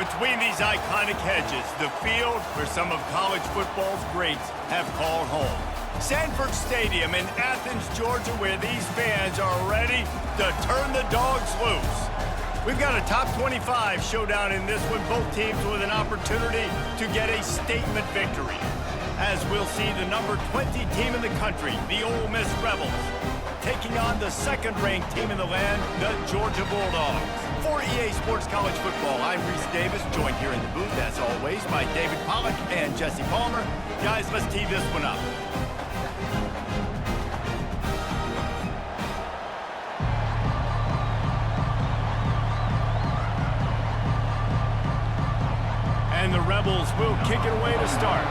Between these iconic hedges, the field where some of college football's greats have called home. Sanford Stadium in Athens, Georgia, where these fans are ready to turn the dogs loose. We've got a top 25 showdown in this one, both teams with an opportunity to get a statement victory. As we'll see the number 20 team in the country, the Ole Miss Rebels, taking on the second-ranked team in the land, the Georgia Bulldogs. For EA Sports College Football, I'm Reese Davis, joined here in the booth, as always, by David Pollack and Jesse Palmer. Guys, let's tee this one up. And the Rebels will kick it away to start.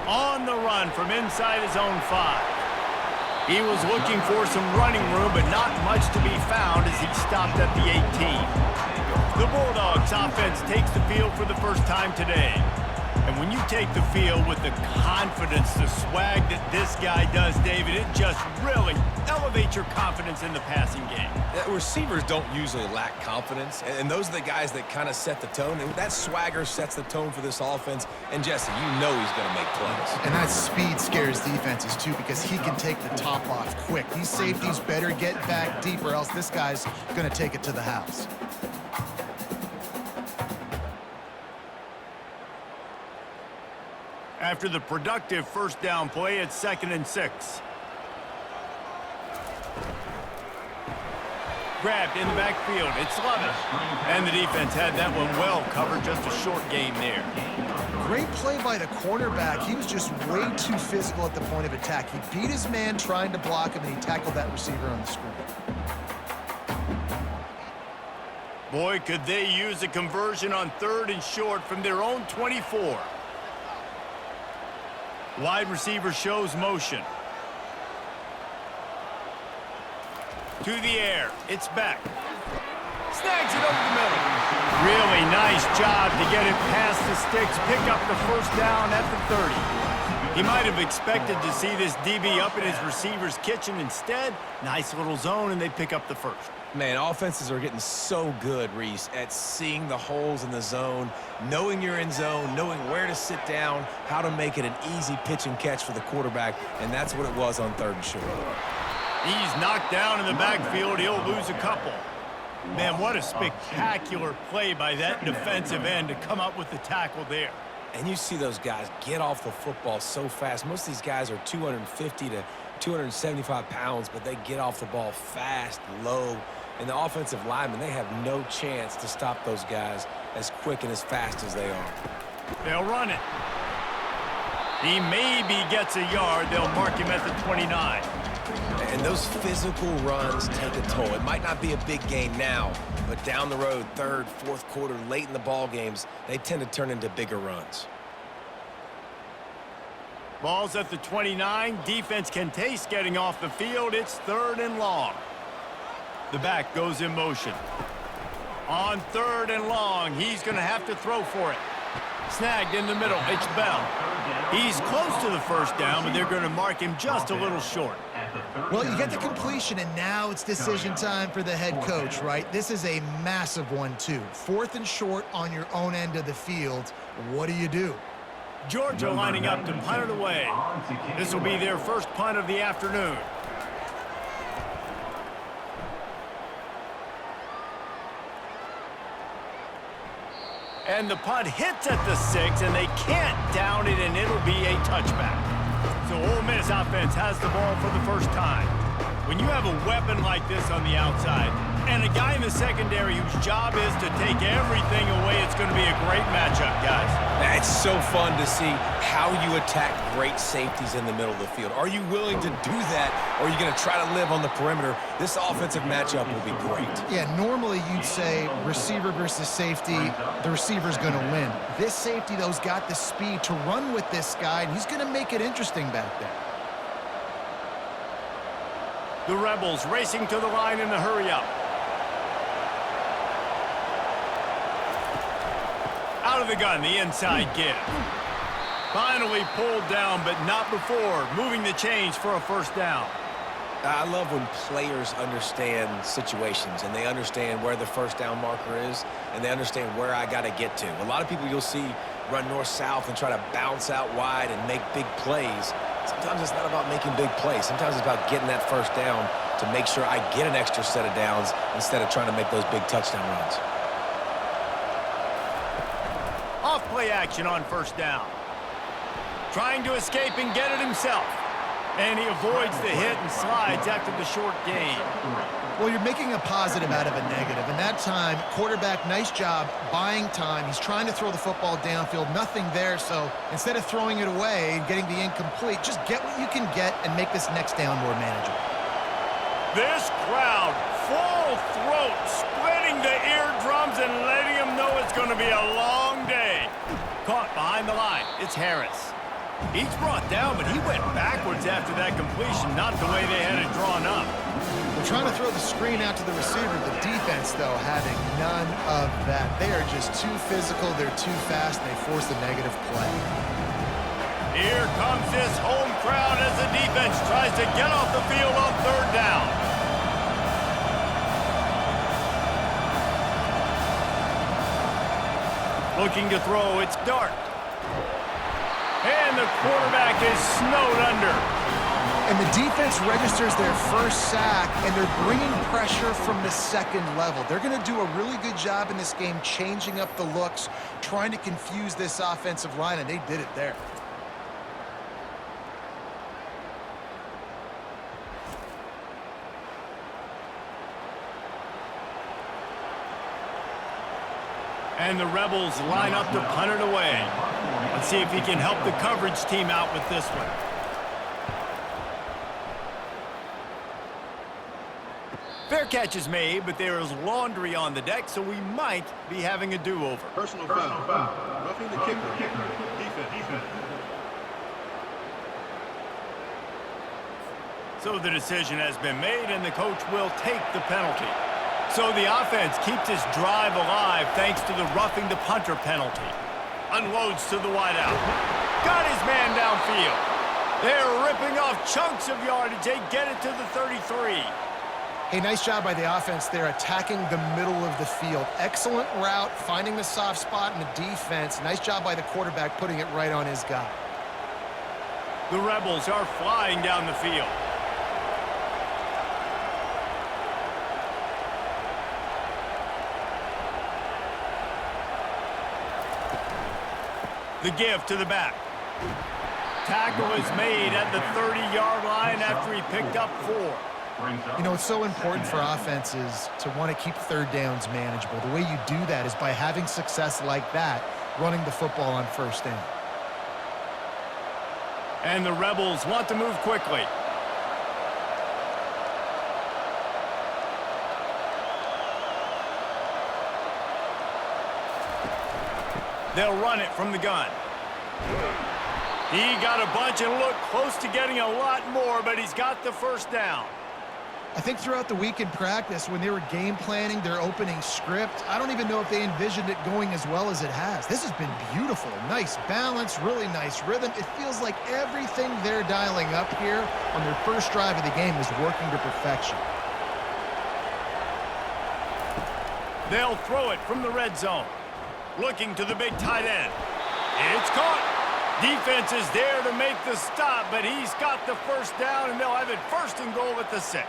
On the run from inside his own 5. He was looking for some running room, but not much to be found as he stopped at the 18. The Bulldogs offense takes the field for the first time today. And when you take the field with the confidence, the swag that this guy does, David, it just really elevates your confidence in the passing game. Receivers don't usually lack confidence, and those are the guys that kind of set the tone. And that swagger sets the tone for this offense. And Jesse, you know he's going to make plays. And that speed scares defenses, too, because he can take the top off quick. These safeties better get back deep, or else this guy's going to take it to the house. After the productive first down play, it's 2nd and 6. Grabbed in the backfield, it's Lovett. And the defense had that one well covered, just a short gain there. Great play by the cornerback. He was just way too physical at the point of attack. He beat his man trying to block him, and he tackled that receiver on the screen. Boy, could they use a conversion on 3rd and short from their own 24. Wide receiver shows motion. To the air. It's back. Snags it over the middle. Really nice job to get it past the sticks. Pick up the first down at the 30. He might have expected to see this DB up in his receiver's kitchen. Instead, nice little zone, and they pick up the first. Man, offenses are getting so good, Reese, at seeing the holes in the zone, knowing you're in zone, knowing where to sit down, how to make it an easy pitch and catch for the quarterback, and that's what it was on 3rd and short. He's knocked down in the backfield. He'll lose a couple. Man, what a spectacular play by that defensive end to come up with the tackle there. And you see those guys get off the football so fast. Most of these guys are 250 to 275 pounds, but they get off the ball fast, low. And the offensive linemen, they have no chance to stop those guys as quick and as fast as they are. They'll run it. He maybe gets a yard. They'll mark him at the 29. And those physical runs take a toll. It might not be a big gain now, but down the road, 3rd, 4th quarter, late in the ball games, they tend to turn into bigger runs. Ball's at the 29. Defense can taste getting off the field. It's 3rd and long. The back goes in motion. On 3rd and long, he's going to have to throw for it. Snagged in the middle. It's Bell. He's close to the first down, but they're going to mark him just a little short. Well, you get the completion, and now it's decision time for the head coach, right? This is a massive one, too. 4th and short on your own end of the field. What do you do? Georgia lining up to punt it away. This will be their first punt of the afternoon. And the punt hits at the 6, and they can't down it, and it'll be a touchback. So Ole Miss offense has the ball for the first time. When you have a weapon like this on the outside, and a guy in the secondary whose job is to take everything away, it's going to be a great matchup, guys. It's so fun to see how you attack great safeties in the middle of the field. Are you willing to do that, or are you going to try to live on the perimeter? This offensive matchup will be great. Yeah, normally you'd say receiver versus safety, the receiver's going to win. This safety, though, has got the speed to run with this guy, and he's going to make it interesting back there. The Rebels racing to the line in the hurry-up. Out of the gun, the inside give. Finally pulled down, but not before moving the chains for a first down. I love when players understand situations and they understand where the first down marker is and they understand where I got to get to. A lot of people you'll see run north-south and try to bounce out wide and make big plays. Sometimes it's not about making big plays. Sometimes it's about getting that first down to make sure I get an extra set of downs instead of trying to make those big touchdown runs. Off play action on first down. Trying to escape and get it himself. And he avoids the hit and slides after the short gain. Well, you're making a positive out of a negative. And that time, quarterback, nice job buying time. He's trying to throw the football downfield. Nothing there, so instead of throwing it away and getting the incomplete, just get what you can get and make this next down more manageable. This crowd, full throat, splitting the eardrums and letting them know it's going to be a long day. Caught behind the line. It's Harris. He's brought down, but he went backwards after that completion, not the way they had it drawn up. We're trying to throw the screen out to the receiver. The defense, though, having none of that. They are just too physical. They're too fast. They force a negative play. Here comes this home crowd as the defense tries to get off the field on third down. Looking to throw, it's Dart. And the quarterback is snowed under. And the defense registers their first sack, and they're bringing pressure from the second level. They're going to do a really good job in this game changing up the looks, trying to confuse this offensive line, and they did it there. And the Rebels line up to punt it away. Let's see if he can help the coverage team out with this one. Fair catch is made, but there is laundry on the deck, so we might be having a do-over. Personal foul. Roughing the kicker. Defense. So the decision has been made, and the coach will take the penalty. So the offense keeps his drive alive thanks to the roughing the punter penalty. Unloads to the wideout. Got his man downfield. They're ripping off chunks of yardage. They get it to the 33. Hey, nice job by the offense there, attacking the middle of the field. Excellent route, finding the soft spot in the defense. Nice job by the quarterback putting it right on his guy. The Rebels are flying down the field. The give to the back. Tackle is made at the 30-yard line after he picked up 4. You know, it's so important for offenses to want to keep third downs manageable. The way you do that is by having success like that, running the football on first down. And the Rebels want to move quickly. They'll run it from the gun. He got a bunch and looked close to getting a lot more, but he's got the first down. I think throughout the week in practice, when they were game planning their opening script, I don't even know if they envisioned it going as well as it has. This has been beautiful. Nice balance, really nice rhythm. It feels like everything they're dialing up here on their first drive of the game is working to perfection. They'll throw it from the red zone. Looking to the big tight end. It's caught. Defense is there to make the stop, but he's got the first down, and they'll have it first and goal at the 6.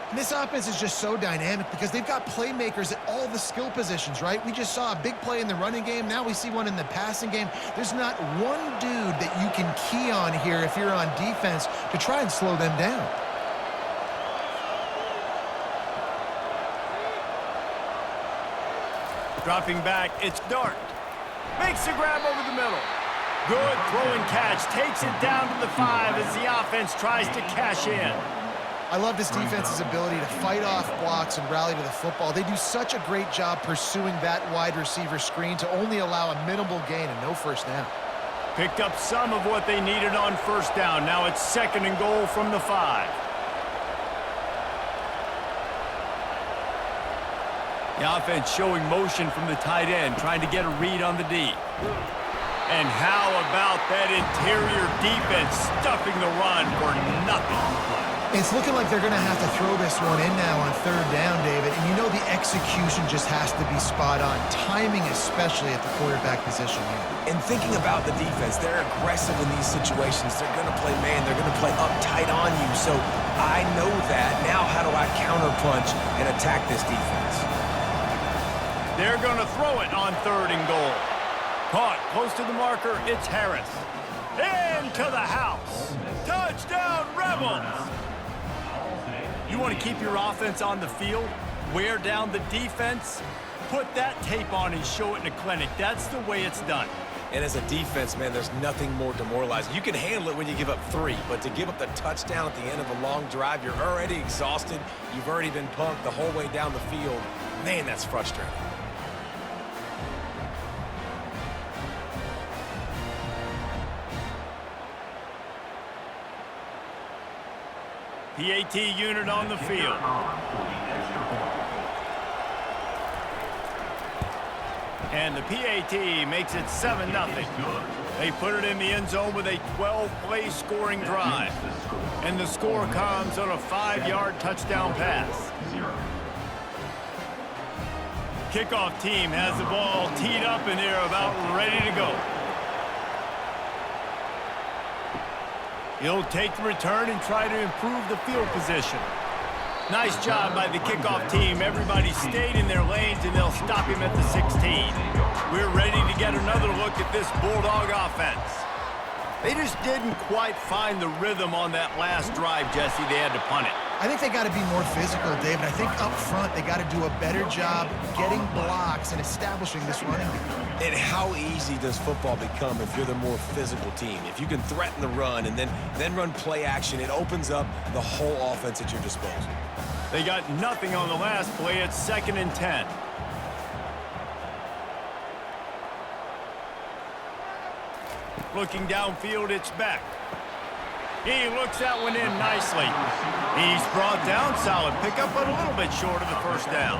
And this offense is just so dynamic because they've got playmakers at all the skill positions, right? We just saw a big play in the running game. Now we see one in the passing game. There's not one dude that you can key on here if you're on defense to try and slow them down. Dropping back, it's Dart. Makes the grab over the middle. Good throw and catch. Takes it down to the 5 as the offense tries to cash in. I love this defense's ability to fight off blocks and rally to the football. They do such a great job pursuing that wide receiver screen to only allow a minimal gain and no first down. Picked up some of what they needed on first down. Now it's second and goal from the 5. The offense showing motion from the tight end, trying to get a read on the D. And how about that interior defense stuffing the run for nothing? It's looking like they're going to have to throw this one in now on third down, David. And you know the execution just has to be spot on. Timing especially at the quarterback position here. And thinking about the defense, they're aggressive in these situations. They're going to play man. They're going to play uptight on you. So I know that. Now how do I counterpunch and attack this defense? They're going to throw it on 3rd and goal. Caught close to the marker. It's Harris. Into the house. Touchdown, Rebels! You want to keep your offense on the field, wear down the defense, put that tape on and show it in the clinic. That's the way it's done. And as a defense, man, there's nothing more demoralizing. You can handle it when you give up 3, but to give up the touchdown at the end of a long drive, you're already exhausted. You've already been punked the whole way down the field. Man, that's frustrating. PAT unit on the field. And the PAT makes it 7-0. They put it in the end zone with a 12-play scoring drive. And the score comes on a 5-yard touchdown pass. Kickoff team has the ball teed up and they're about ready to go. He'll take the return and try to improve the field position. Nice job by the kickoff team. Everybody stayed in their lanes, and they'll stop him at the 16. We're ready to get another look at this Bulldog offense. They just didn't quite find the rhythm on that last drive, Jesse. They had to punt it. I think they got to be more physical, David. I think up front they got to do a better job getting blocks and establishing this running game. And how easy does football become if you're the more physical team? If you can threaten the run and then run play action, it opens up the whole offense at your disposal. They got nothing on the last play. It's 2nd and 10. Looking downfield, it's Beck. He looks that one in nicely. He's brought down, solid pickup, but a little bit short of the first down.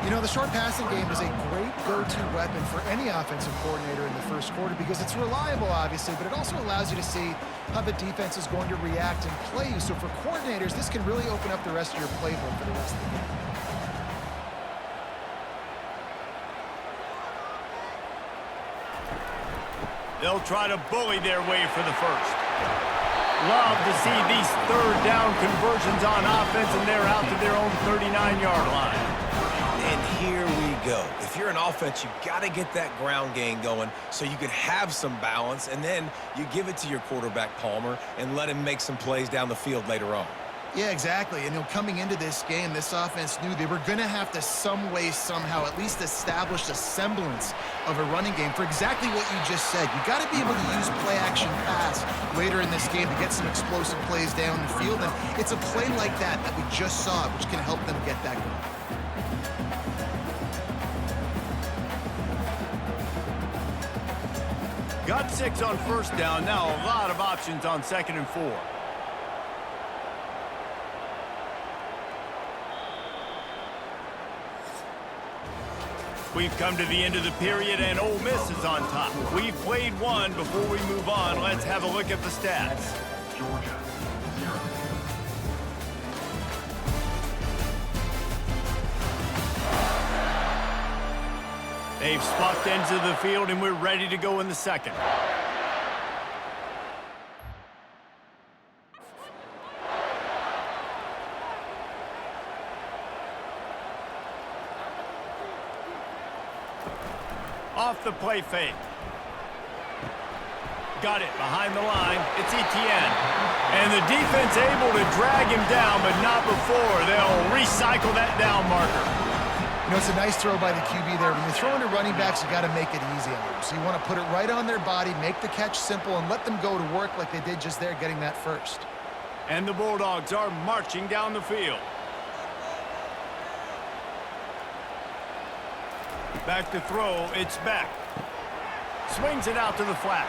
You know, the short passing game is a great go-to weapon for any offensive coordinator in the first quarter because it's reliable, obviously, but it also allows you to see how the defense is going to react and play you. So for coordinators, this can really open up the rest of your playbook for the rest of the game. They'll try to bully their way for the first. Love to see these 3rd down conversions on offense, and they're out to their own 39-yard line. And here we go. If you're an offense, you've got to get that ground game going so you can have some balance, and then you give it to your quarterback, Palmer, and let him make some plays down the field later on. Yeah, exactly. And coming into this game, this offense knew they were going to have to some way, somehow, at least establish a semblance of a running game for exactly what you just said. You got to be able to use play-action pass later in this game to get some explosive plays down the field. And it's a play like that we just saw, which can help them get that going. Got 6 on first down. Now a lot of options on 2nd and 4. We've come to the end of the period, and Ole Miss is on top. We've played one. Before we move on, let's have a look at the stats. Georgia, 0. They've swapped ends of the field, and we're ready to go in the second. Off the play fake. Got it behind the line. It's Etienne. And the defense able to drag him down, but not before. They'll recycle that down marker. You know, it's a nice throw by the QB there. When you're throwing to running backs, you got to make it easy on them. So you want to put it right on their body, make the catch simple, and let them go to work like they did just there, getting that first. And the Bulldogs are marching down the field. Back to throw, it's Beck. Swings it out to the flat.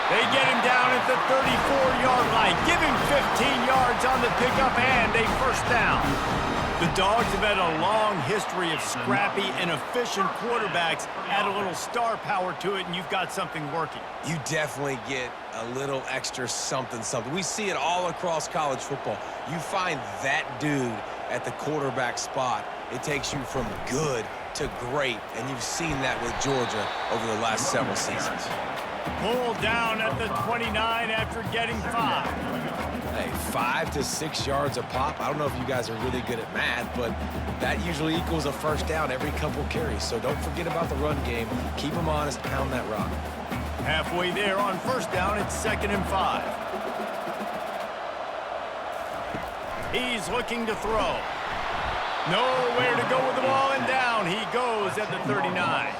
They get him down at the 34-yard line. Give him 15 yards on the pickup and a first down. The Dogs have had a long history of scrappy and efficient quarterbacks. Add a little star power to it, and you've got something working. You definitely get a little extra something. We see it all across college football. You find that dude at the quarterback spot, it takes you from good to great, and you've seen that with Georgia over the last several seasons. Pulled down at the 29 after getting 5. Hey, 5 to 6 yards a pop. I don't know if you guys are really good at math, but that usually equals a first down every couple carries. So don't forget about the run game. Keep them honest, pound that rock. Halfway there on first down, it's 2nd and 5. He's looking to throw. Nowhere to go with the ball, and down he goes at the 39.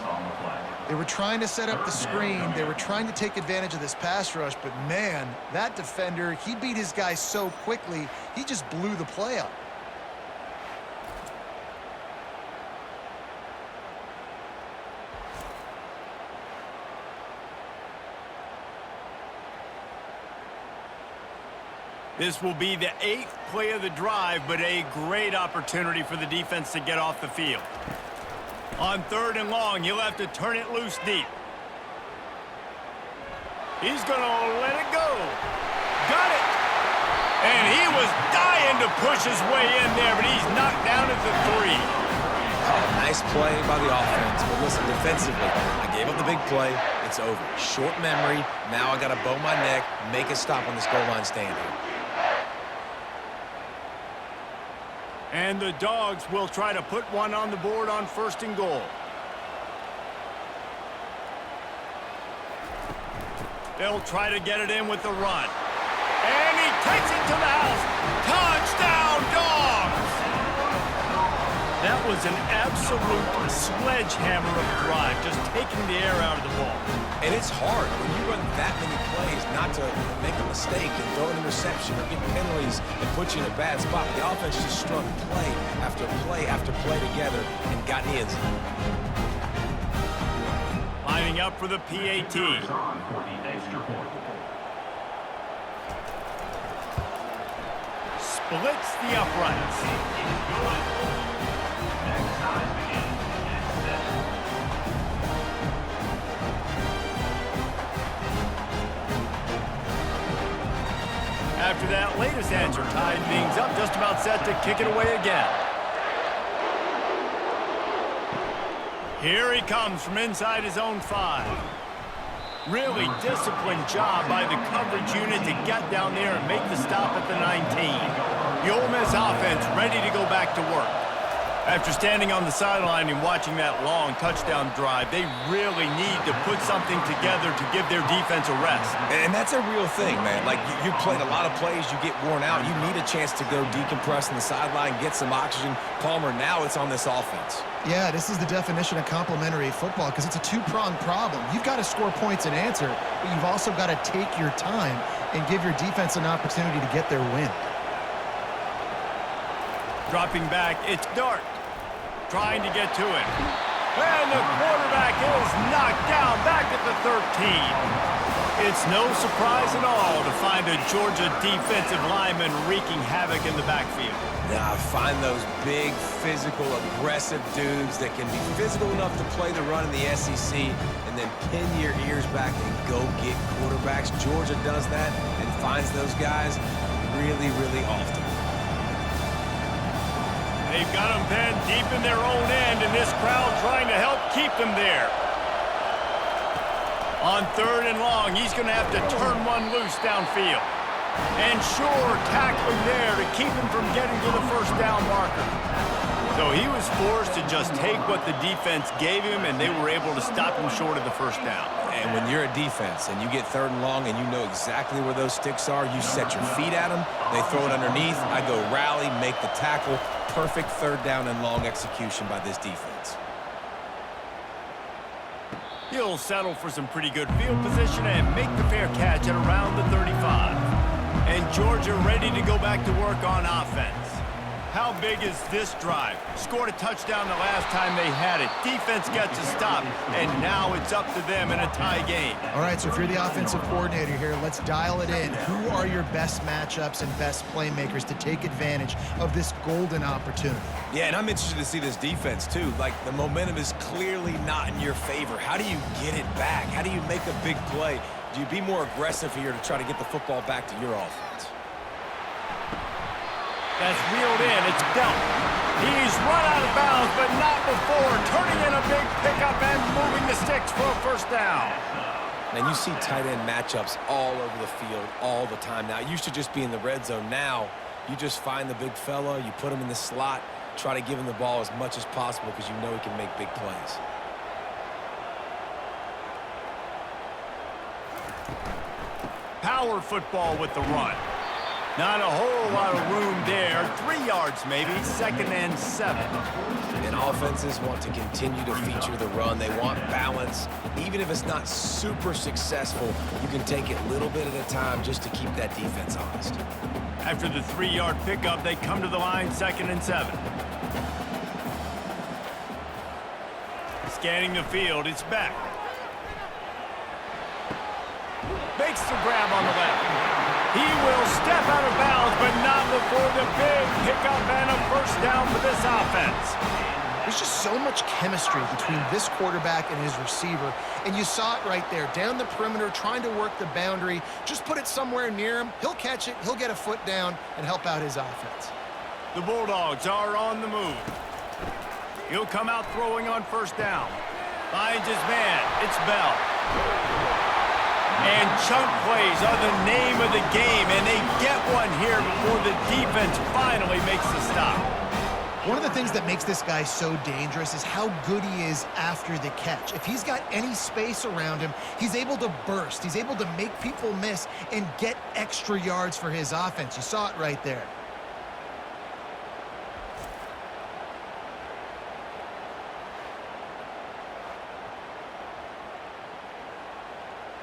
They were trying to set up the screen. They were trying to take advantage of this pass rush, but man, that defender, he beat his guy so quickly, he just blew the play up. This will be the 8th play of the drive, but a great opportunity for the defense to get off the field. On 3rd and long, he'll have to turn it loose deep. He's going to let it go. Got it. And he was dying to push his way in there, but he's knocked down at the 3. Oh, nice play by the offense. But listen, defensively, I gave up the big play. It's over. Short memory. Now I got to bow my neck, make a stop on this goal line stand here. And the Dogs will try to put one on the board on 1st and goal. They'll try to get it in with the run. And he takes it to the house. Touchdown, Dogs! That was an absolute sledgehammer of a drive, just taking the air out of the ball. And it's hard when you run that many plays not to make a mistake and throw an interception or get penalties and put you in a bad spot. The offense just strung play after play after play together and got in the end zone. Lining up for the PAT. Splits the uprights. After that latest answer, tied things up, just about set to kick it away again. Here he comes from inside his own 5. Really disciplined job by the coverage unit to get down there and make the stop at the 19. The Ole Miss offense ready to go back to work. After standing on the sideline and watching that long touchdown drive, they really need to put something together to give their defense a rest. And that's a real thing, man. Like, you played a lot of plays, you get worn out. You need a chance to go decompress on the sideline, get some oxygen. Palmer, now it's on this offense. Yeah, this is the definition of complementary football because it's a two-pronged problem. You've got to score points and answer, but you've also got to take your time and give your defense an opportunity to get their win. Dropping back, it's Dart. Trying to get to it. And the quarterback is knocked down back at the 13. It's no surprise at all to find a Georgia defensive lineman wreaking havoc in the backfield. Now, find those big, physical, aggressive dudes that can be physical enough to play the run in the SEC and then pin your ears back and go get quarterbacks. Georgia does that and finds those guys really, really often. They've got them pinned deep in their own end, and this crowd trying to help keep them there. On 3rd and long, he's going to have to turn one loose downfield. And sure, tackling there to keep him from getting to the first down marker. So he was forced to just take what the defense gave him, and they were able to stop him short of the first down. And when you're a defense and you get 3rd and long and you know exactly where those sticks are, you set your feet at them, they throw it underneath, I go rally, make the tackle. Perfect 3rd down and long execution by this defense. He'll settle for some pretty good field position and make the fair catch at around the 35. And Georgia ready to go back to work on offense. How big is this drive? Scored a touchdown the last time they had it. Defense gets a stop, and now it's up to them in a tie game. All right, so if you're the offensive coordinator here, let's dial it in. Who are your best matchups and best playmakers to take advantage of this golden opportunity? Yeah, and I'm interested to see this defense, too. Like, the momentum is clearly not in your favor. How do you get it back? How do you make a big play? Do you be more aggressive here to try to get the football back to your offense? That's reeled in. It's Belt. He's run out of bounds, but not before. Turning in a big pickup and moving the sticks for a first down. And you see tight end matchups all over the field all the time. Now, it used to just be in the red zone. Now, you just find the big fella, you put him in the slot, try to give him the ball as much as possible because you know he can make big plays. Power football with the run. Not a whole lot of room there. 3 yards maybe, 2nd and 7. And offenses want to continue to feature the run. They want balance. Even if it's not super successful, you can take it little bit at a time just to keep that defense honest. After the 3-yard pickup, they come to the line, 2nd and 7. Scanning the field, it's back. Makes the grab on the left. He will step out of bounds, but not before the big pickup and a first down for this offense. There's just so much chemistry between this quarterback and his receiver, and you saw it right there. Down the perimeter, trying to work the boundary. Just put it somewhere near him. He'll catch it, he'll get a foot down, and help out his offense. The Bulldogs are on the move. He'll come out throwing on first down. Finds his man. It's Bell. And chunk plays are the name of the game, and they get one here before the defense finally makes the stop. One of the things that makes this guy so dangerous is how good he is after the catch. If he's got any space around him, he's able to burst. He's able to make people miss and get extra yards for his offense. You saw it right there.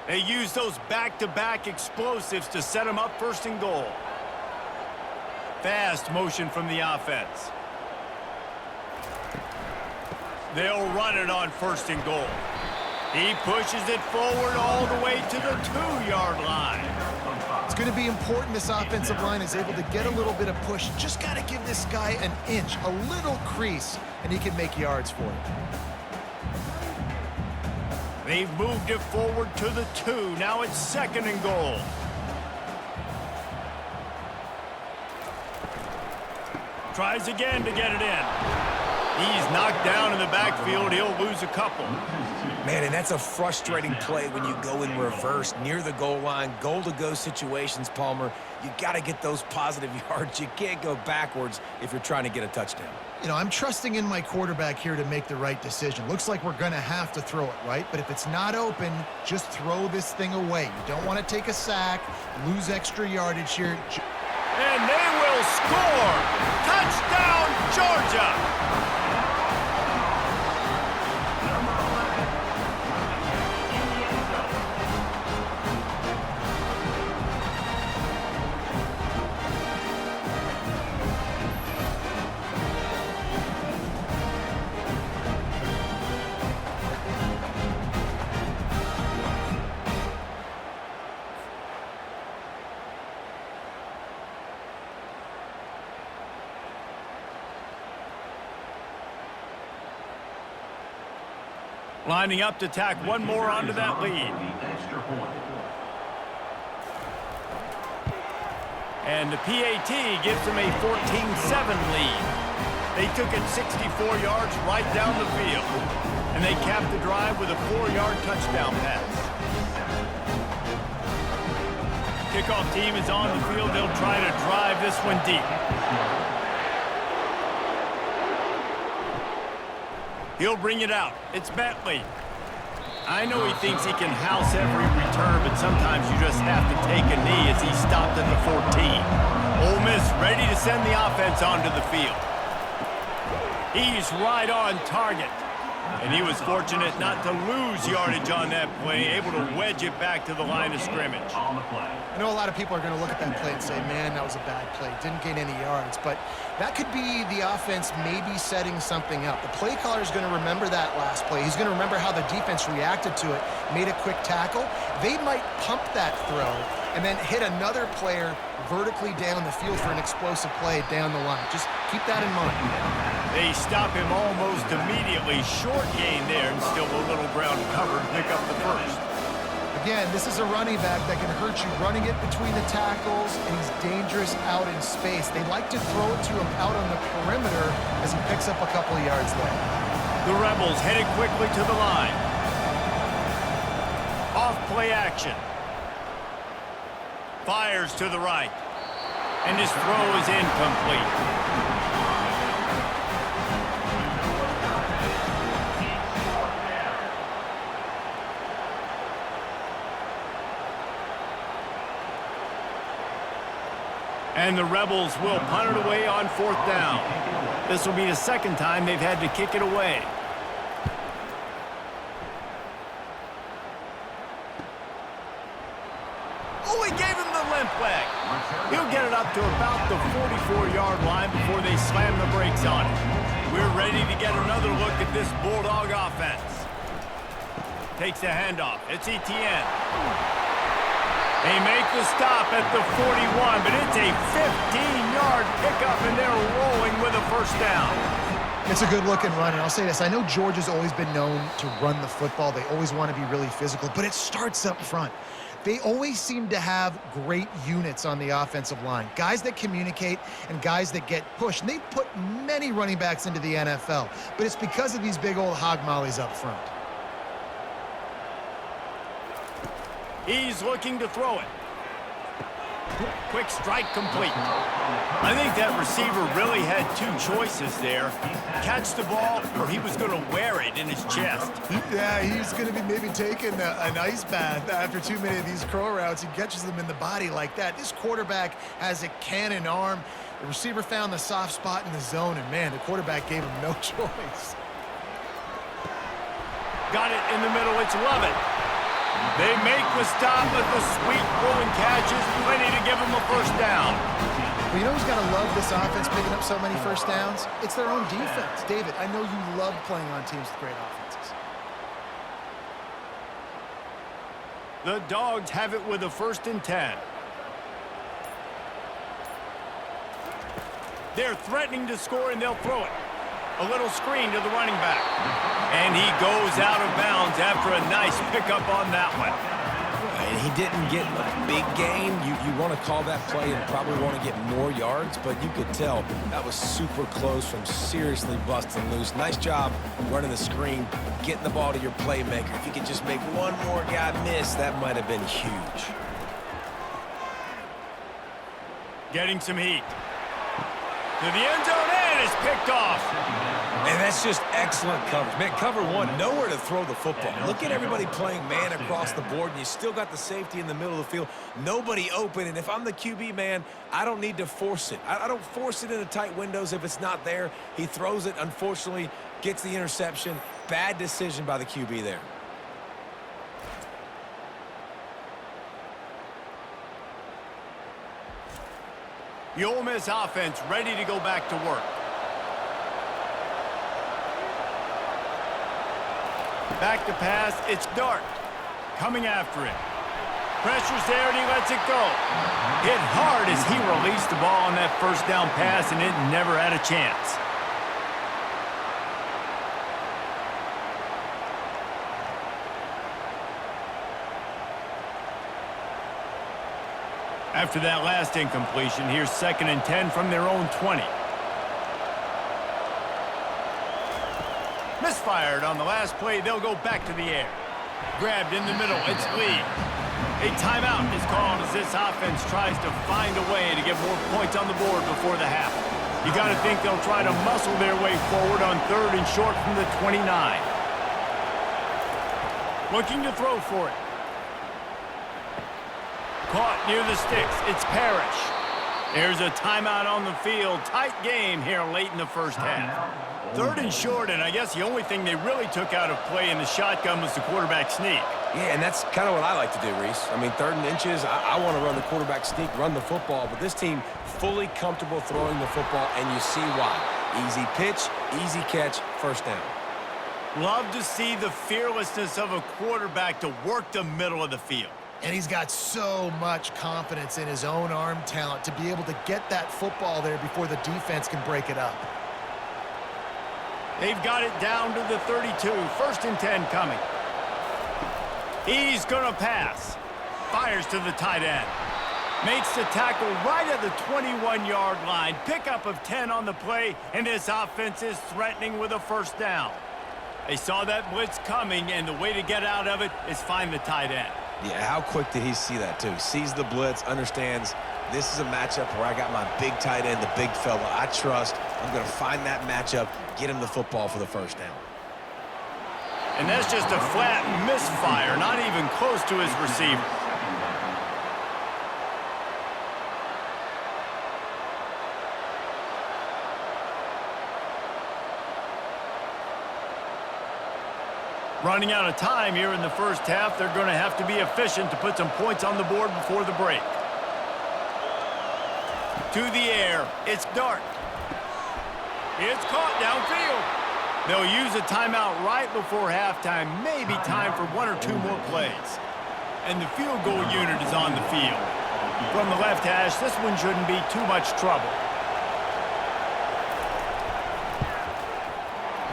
They use those back-to-back explosives to set them up 1st and goal. Fast motion from the offense. They'll run it on 1st and goal. He pushes it forward all the way to the 2-yard line. It's going to be important this offensive line is able to get a little bit of push. Just got to give this guy an inch, a little crease, and he can make yards for it. They've moved it forward to the 2. Now it's 2nd and goal. Tries again to get it in. He's knocked down in the backfield. He'll lose a couple. Man, and that's a frustrating play when you go in reverse near the goal line. Goal-to-go situations, Palmer. You got to get those positive yards. You can't go backwards if you're trying to get a touchdown. You know, I'm trusting in my quarterback here to make the right decision. Looks like we're going to have to throw it, right? But if it's not open, just throw this thing away. You don't want to take a sack, lose extra yardage here. And they will score! Touchdown, Georgia! Lining up to tack one more onto that lead. And the PAT gives them a 14-7 lead. They took it 64 yards right down the field. And they capped the drive with a 4-yard touchdown pass. Kickoff team is on the field. They'll try to drive this one deep. He'll bring it out. It's Bentley. I know he thinks he can house every return, but sometimes you just have to take a knee as he stopped at the 14. Ole Miss ready to send the offense onto the field. He's right on target. And he was fortunate not to lose yardage on that play, able to wedge it back to the line of scrimmage. I know a lot of people are going to look at that play and say, man, that was a bad play. Didn't gain any yards. But that could be the offense maybe setting something up. The play caller is going to remember that last play. He's going to remember how the defense reacted to it, made a quick tackle. They might pump that throw and then hit another player vertically down the field for an explosive play down the line. Just keep that in mind. They stop him almost immediately. Short gain there and still a little ground covered. Pick up the first. Again, this is a running back that can hurt you running it between the tackles, and he's dangerous out in space. They like to throw it to him out on the perimeter as he picks up a couple of yards there. The Rebels headed quickly to the line. Off play action. Fires to the right. And his throw is incomplete. And the Rebels will punt it away on 4th down. This will be the second time they've had to kick it away. Oh, he gave him the limp leg. He'll get it up to about the 44-yard line before they slam the brakes on it. We're ready to get another look at this Bulldog offense. Takes the handoff. It's Etienne. They make the stop at the 41, but it's a 15-yard pickup, and they're rolling with a first down. It's a good-looking run, and I'll say this. I know Georgia's always been known to run the football. They always want to be really physical, but it starts up front. They always seem to have great units on the offensive line, guys that communicate and guys that get pushed. And they've put many running backs into the NFL, but it's because of these big old hog mollies up front. He's looking to throw it. Quick strike complete. I think that receiver really had two choices there. Catch the ball, or he was going to wear it in his chest. Yeah, he's going to be maybe taking an ice bath after too many of these crow routes. He catches them in the body like that. This quarterback has a cannon arm. The receiver found the soft spot in the zone, and, man, the quarterback gave him no choice. Got it in the middle. It's Lovett. They make the stop, but the sweet rolling catch is plenty to give them a first down. Well, you know who's got to love this offense picking up so many first downs? It's their own defense. David, I know you love playing on teams with great offenses. The Dogs have it with a 1st and 10. They're threatening to score, and they'll throw it. A little screen to the running back. And he goes out of bounds after a nice pickup on that one. And he didn't get a big gain. You want to call that play and probably want to get more yards, but you could tell that was super close from seriously busting loose. Nice job running the screen, getting the ball to your playmaker. If you could just make one more guy miss, that might have been huge. Getting some heat. To the end zone, and it's picked off. And that's just excellent coverage. Man, cover one, nowhere to throw the football. Look at everybody playing man across the board, and you still got the safety in the middle of the field. Nobody open, and if I'm the QB, man, I don't need to force it. I don't force it into tight windows if it's not there. He throws it, unfortunately, gets the interception. Bad decision by the QB there. The Ole Miss offense ready to go back to work. Back to pass, it's Dart. Coming after it. Pressure's there and he lets it go. Hit hard as he released the ball on that first down pass, and it never had a chance. After that last incompletion, here's 2nd and 10 from their own 20. Misfired on the last play. They'll go back to the air. Grabbed in the middle. It's Lee. A timeout is called as this offense tries to find a way to get more points on the board before the half. You got to think they'll try to muscle their way forward on 3rd and short from the 29. Looking to throw for it. Caught near the sticks. It's Parrish. Here's a timeout on the field. Tight game here late in the first half. 3rd and short, and I guess the only thing they really took out of play in the shotgun was the quarterback sneak. Yeah, and that's kind of what I like to do, Reese. I mean, 3rd and inches, I want to run the quarterback sneak, run the football, but this team fully comfortable throwing the football, and you see why. Easy pitch, easy catch, first down. Love to see the fearlessness of a quarterback to work the middle of the field. And he's got so much confidence in his own arm talent to be able to get that football there before the defense can break it up. They've got it down to the 32. 1st and 10 coming. He's going to pass. Fires to the tight end. Makes the tackle right at the 21-yard line. Pickup of 10 on the play, and this offense is threatening with a first down. They saw that blitz coming, and the way to get out of it is find the tight end. Yeah, how quick did he see that, too? Sees the blitz, understands this is a matchup where I got my big tight end, the big fella I trust. I'm going to find that matchup, get him the football for the first down. And that's just a flat misfire, not even close to his receiver. Running out of time here in the first half. They're going to have to be efficient to put some points on the board before the break. To the air. It's Dart. It's caught downfield. They'll use a timeout right before halftime. Maybe time for 1 or 2 more plays. And the field goal unit is on the field. From the left hash, this one shouldn't be too much trouble.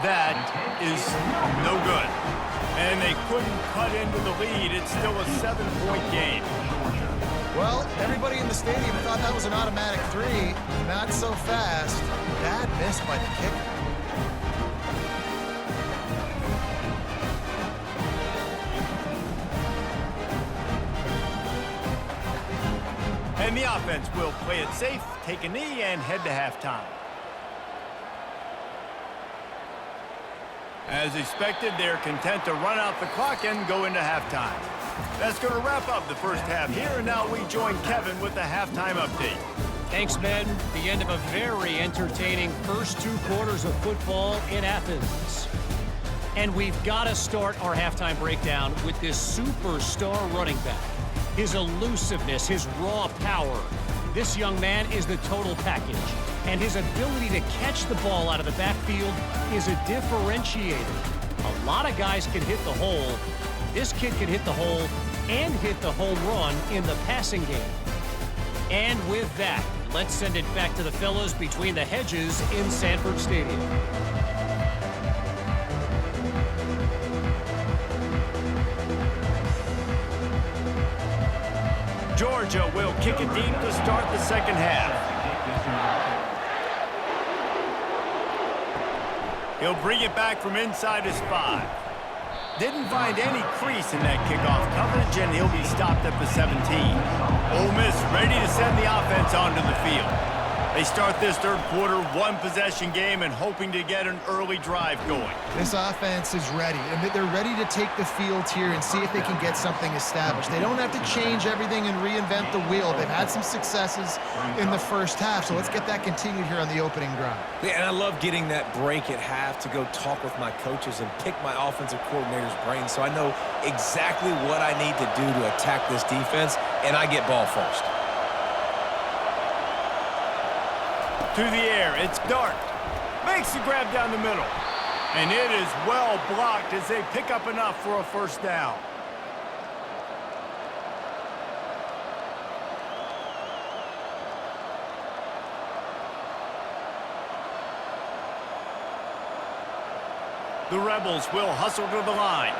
That is no good. And they couldn't cut into the lead. It's still a 7-point game. Well, everybody in the stadium thought that was an automatic 3. Not so fast. Bad miss by the kicker. And the offense will play it safe, take a knee, and head to halftime. As expected, they're content to run out the clock and go into halftime. That's going to wrap up the first half here, and now we join Kevin with the halftime update. Thanks, Ben. The end of a very entertaining first 2 quarters of football in Athens. And we've got to start our halftime breakdown with this superstar running back. His elusiveness, his raw power. This young man is the total package. And his ability to catch the ball out of the backfield is a differentiator. A lot of guys can hit the hole. This kid can hit the hole and hit the home run in the passing game. And with that, let's send it back to the fellows between the hedges in Sanford Stadium. Georgia will kick it deep to start the second half. He'll bring it back from inside his 5. Didn't find any crease in that kickoff coverage, and he'll be stopped at the 17. Ole Miss ready to send the offense onto the field. They start this third quarter, 1-possession game, and hoping to get an early drive going. This offense is ready, and they're ready to take the field here and see if they can get something established. They don't have to change everything and reinvent the wheel. They've had some successes in the first half, so let's get that continued here on the opening drive. Yeah, and I love getting that break at half to go talk with my coaches and pick my offensive coordinator's brain so I know exactly what I need to do to attack this defense, and I get ball first. To the air, it's Dart. Makes the grab down the middle. And it is well blocked as they pick up enough for a first down. The Rebels will hustle to the line.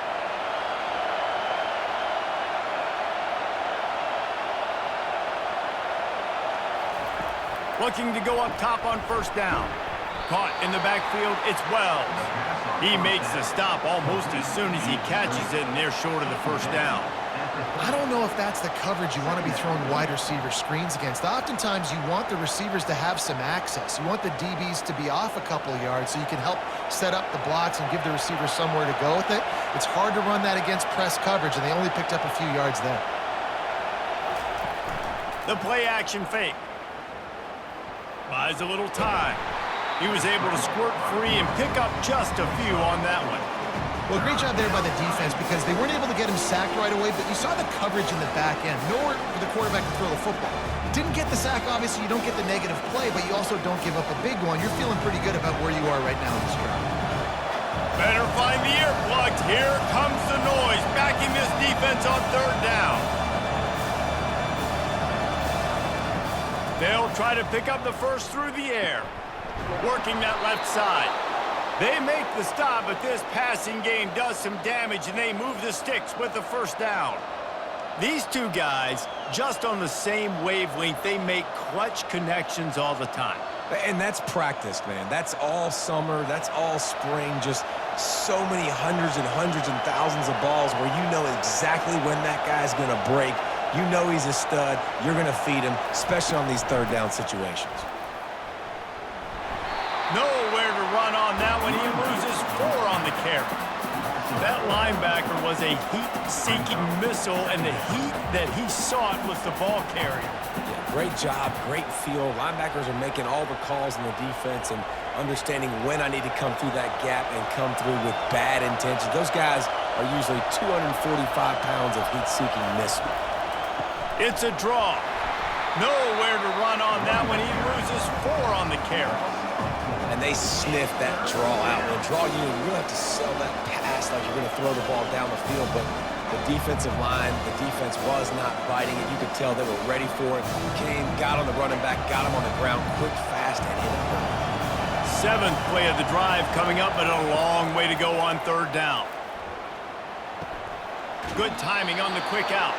Looking to go up top on first down. Caught in the backfield, it's Wells. He makes the stop almost as soon as he catches it, and they're short of the first down. I don't know if that's the coverage you want to be throwing wide receiver screens against. Oftentimes, you want the receivers to have some access. You want the DBs to be off a couple of yards so you can help set up the blocks and give the receivers somewhere to go with it. It's hard to run that against press coverage, and they only picked up a few yards there. The play action fake. Buys a little time. He was able to squirt free and pick up just a few on that one. Well, great job there by the defense because they weren't able to get him sacked right away, but you saw the coverage in the back end. Nowhere for the quarterback to throw the football. Didn't get the sack, obviously. You don't get the negative play, but you also don't give up a big one. You're feeling pretty good about where you are right now in this drive. Better find the earplugs. Here comes the noise, backing this defense on third down. They'll try to pick up the first through the air, working that left side. They make the stop, but this passing game does some damage, and they move the sticks with the first down. These two guys, just on the same wavelength, they make clutch connections all the time. And that's practice, man. That's all summer. That's all spring. Just so many hundreds and thousands of balls where you know exactly when that guy's going to break. You know he's a stud. You're going to feed him, especially on these third down situations. Nowhere to run on that one. He loses 4 on the carry. That linebacker was a heat-seeking missile, and the heat that he sought was the ball carrier. Yeah, great job, great feel. Linebackers are making all the calls in the defense and understanding when I need to come through that gap and come through with bad intentions. Those guys are usually 245 pounds of heat-seeking missile. It's a draw. Nowhere to run on that one. He loses 4 on the carry. And they sniff that draw out. And draw unit, you really have to sell that pass like you're going to throw the ball down the field. But the defensive line, the defense was not biting it. You could tell they were ready for it. Came, got on the running back, got him on the ground quick, fast, and hit him. 7th play of the drive coming up, but a long way to go on third down. Good timing on the quick out.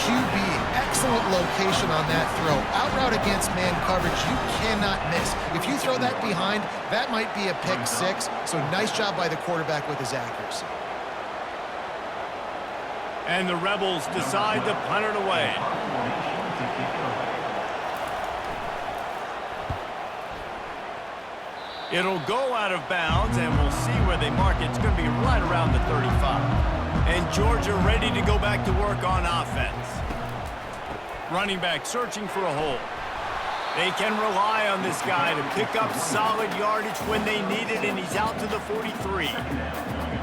QB, excellent location on that throw. Out route against man coverage, you cannot miss. If you throw that behind, that might be a pick 6. So nice job by the quarterback with his accuracy. And the Rebels decide to punt it away. It'll go out of bounds, and we'll see where they mark it. It's going to be right around the 35. And Georgia ready to go back to work on offense. Running back searching for a hole. They can rely on this guy to pick up solid yardage when they need it, and he's out to the 43.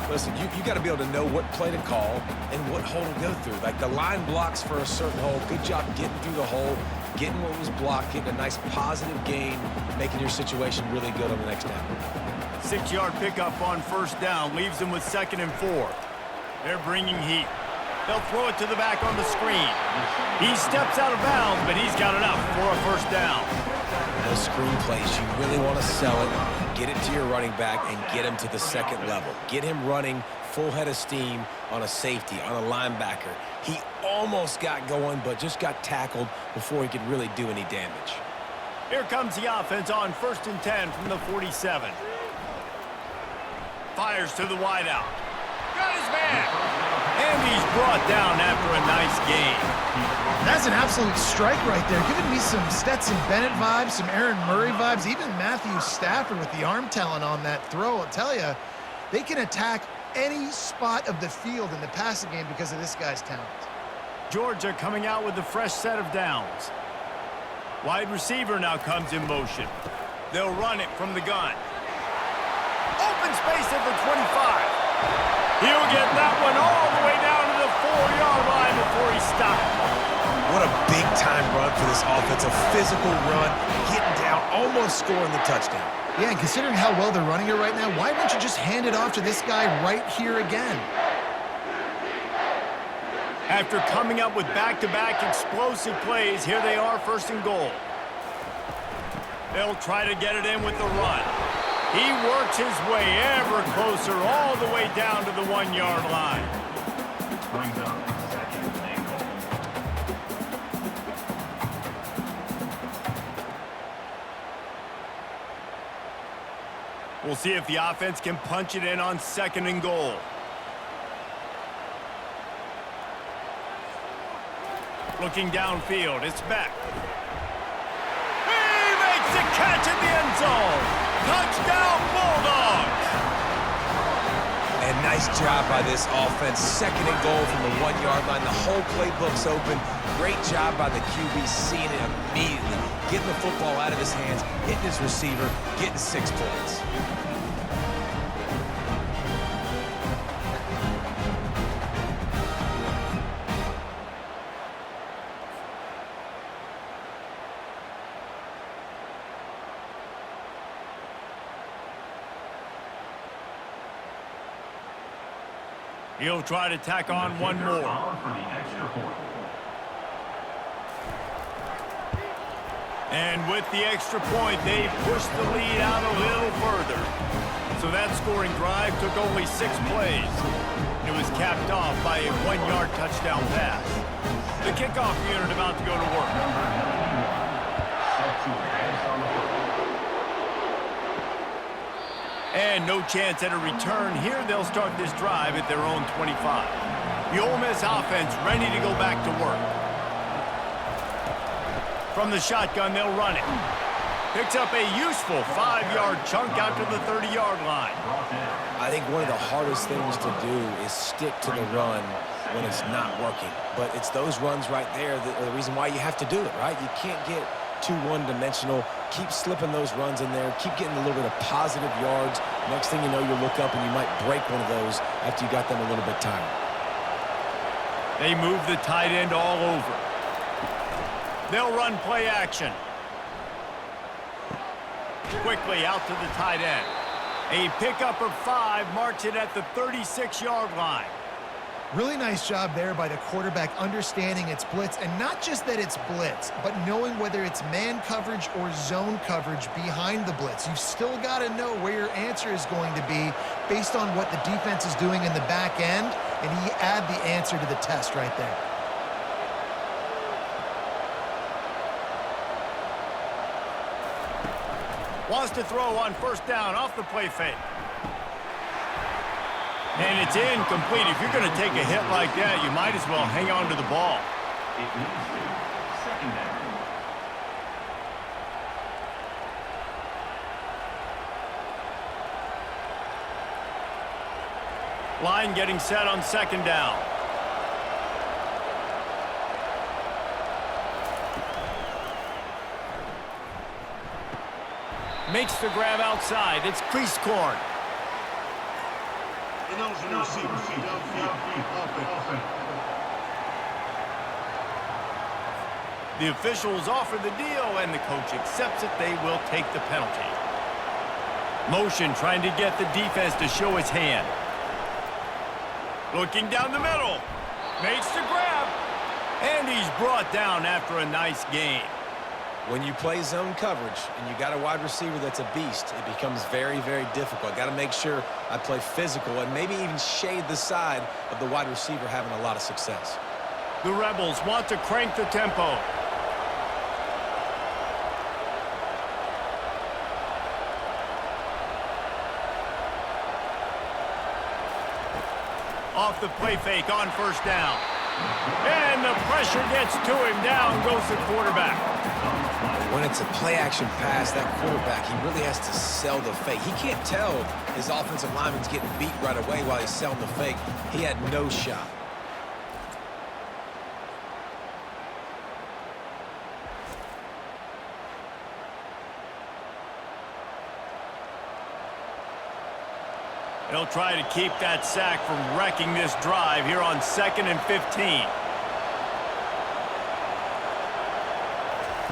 Listen, you got to be able to know what play to call and what hole to go through. Like the line blocks for a certain hole. Good job getting through the hole, getting what was blocked, getting a nice positive gain, making your situation really good on the next down. 6-yard pickup on first down leaves them with 2nd and 4. They're bringing heat. They'll throw it to the back on the screen. He steps out of bounds, but he's got enough for a first down. Those screen plays, you really want to sell it, get it to your running back, and get him to the second level. Get him running full head of steam on a safety, on a linebacker. He almost got going, but just got tackled before he could really do any damage. Here comes the offense on 1st and 10 from the 47. Fires to the wideout. Got his man. And he's brought down after a nice gain. That's an absolute strike right there. Giving me some Stetson Bennett vibes, some Aaron Murray vibes, even Matthew Stafford with the arm talent on that throw. I'll tell you, they can attack any spot of the field in the passing game because of this guy's talent. Georgia coming out with a fresh set of downs. Wide receiver now comes in motion. They'll run it from the gun. Open space at the 25. He'll get that one all the way down to the 4-yard line before he stopped. What a big-time run for this offense. A physical run, getting down, almost scoring the touchdown. Yeah, and considering how well they're running it right now, why wouldn't you just hand it off to this guy right here again? After coming up with back-to-back explosive plays, here they are, 1st and goal. They'll try to get it in with the run. He works his way ever closer all the way down to the 1-yard line. We'll see if the offense can punch it in on 2nd and goal. Looking downfield, it's Beck. He makes the catch in the end zone. Touchdown, Bulldogs! And Nice job by this offense. 2nd and goal from the 1-yard line. The whole playbook's open. Great job by the QB seeing it immediately. Getting the football out of his hands, hitting his receiver, getting 6 points. He'll try to tack on one more. And with the extra point, they pushed the lead out a little further. So that scoring drive took only 6 plays. It was capped off by a 1-yard touchdown pass. The kickoff unit about to go to work. And no chance at a return. Here they'll start this drive at their own 25. The Ole Miss offense ready to go back to work. From the shotgun, they'll run it. Picks up a useful 5-yard chunk out to the 30-yard line. I think one of the hardest things to do is stick to the run when it's not working. But it's those runs right there that are the reason why you have to do it, right? You can't get too one-dimensional. Keep slipping those runs in there. Keep getting a little bit of positive yards. Next thing you know, you'll look up and you might break one of those after you got them a little bit tired. They move the tight end all over. They'll run play action. Quickly out to the tight end. A pickup of 5 marks it at the 36-yard line. Really nice job there by the quarterback understanding it's blitz, and not just that it's blitz, but knowing whether it's man coverage or zone coverage behind the blitz. You've still got to know where your answer is going to be based on what the defense is doing in the back end, and he add the answer to the test right there. Wants to throw on 1st down off the play fake. And it's incomplete. If you're going to take a hit like that, you might as well hang on to the ball. Line getting set on 2nd down. Makes the grab outside. It's crease corn. The officials offer the deal, and the coach accepts it. They will take the penalty. Motion trying to get the defense to show his hand. Looking down the middle. Makes the grab. And he's brought down after a nice gain. When you play zone coverage and you got a wide receiver that's a beast, it becomes very, very difficult. Got to make sure I play physical and maybe even shade the side of the wide receiver having a lot of success. The Rebels want to crank the tempo. Off the play fake on 1st down. And the pressure gets to him. Down goes the quarterback. When it's a play-action pass, that quarterback, he really has to sell the fake. He can't tell his offensive lineman's getting beat right away while he's selling the fake. He had no shot. They'll try to keep that sack from wrecking this drive here on 2nd and 15.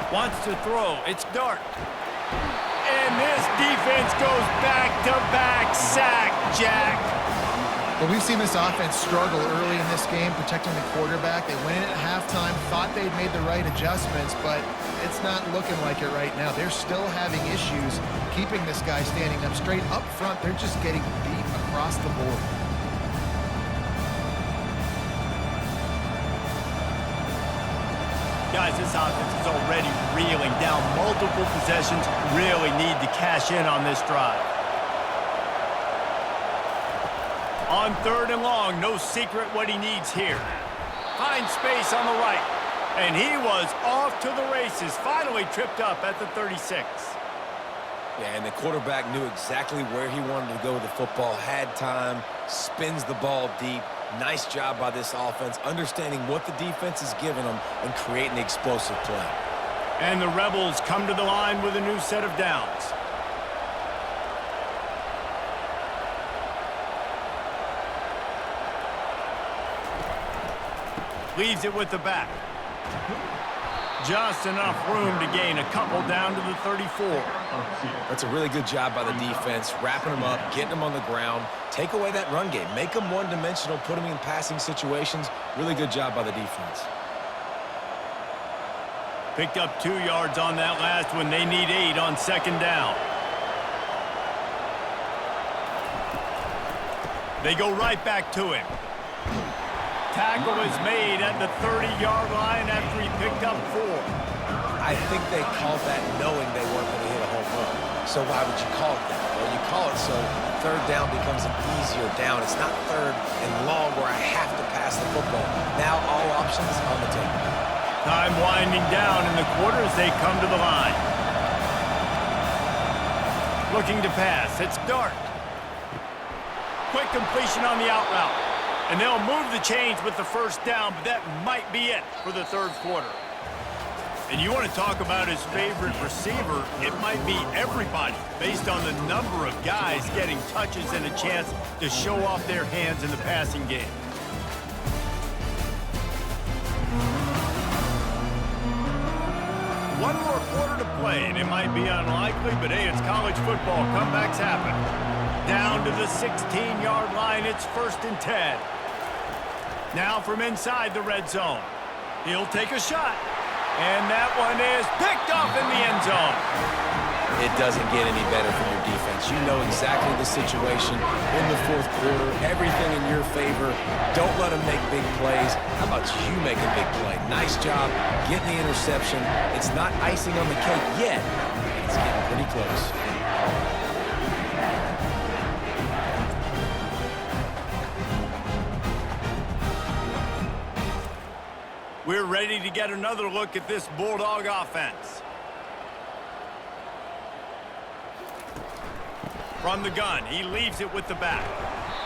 Wants to throw. It's Dart. And this defense goes back-to-back sack, Jack. Well, we've seen this offense struggle early in this game protecting the quarterback. They went in at halftime, thought they'd made the right adjustments, but it's not looking like it right now. They're still having issues keeping this guy standing up straight. Up front, they're just getting beat across the board. Guys, this offense is already reeling down multiple possessions. Really need to cash in on this drive. On 3rd and long, no secret what he needs here. Finds space on the right. And he was off to the races. Finally tripped up at the 36. Yeah, and the quarterback knew exactly where he wanted to go with the football, had time, spins the ball deep. Nice job by this offense, understanding what the defense is giving them and creating the explosive play. And the Rebels come to the line with a new set of downs. Leaves it with the back. Just enough room to gain a couple down to the 34. That's a really good job by the defense, wrapping them up, getting them on the ground. Take away that run game. Make them one-dimensional, put them in passing situations. Really good job by the defense. Picked up 2 yards on that last one. They need 8 on second down. They go right back to him. Tackle is made at the 30-yard line after he picked up 4. I think they called that knowing they weren't going to hit a home run. So why would you call it that? Well, you call it so third down becomes an easier down. It's not third and long where I have to pass the football. Now all options on the table. Time winding down in the quarter as they come to the line. Looking to pass. It's Dart. Quick completion on the out route. And they'll move the chains with the first down, but that might be it for the third quarter. And you want to talk about his favorite receiver, it might be everybody based on the number of guys getting touches and a chance to show off their hands in the passing game. One more quarter to play, and it might be unlikely, but hey, it's college football. Comebacks happen. Down to the 16-yard line, it's 1st and 10. Now from inside the red zone. He'll take a shot. And that one is picked off in the end zone. It doesn't get any better from your defense. You know exactly the situation in the fourth quarter. Everything in your favor. Don't let them make big plays. How about you make a big play? Nice job getting the interception. It's not icing on the cake yet. It's getting pretty close. We're ready to get another look at this Bulldog offense. From the gun, he leaves it with the back.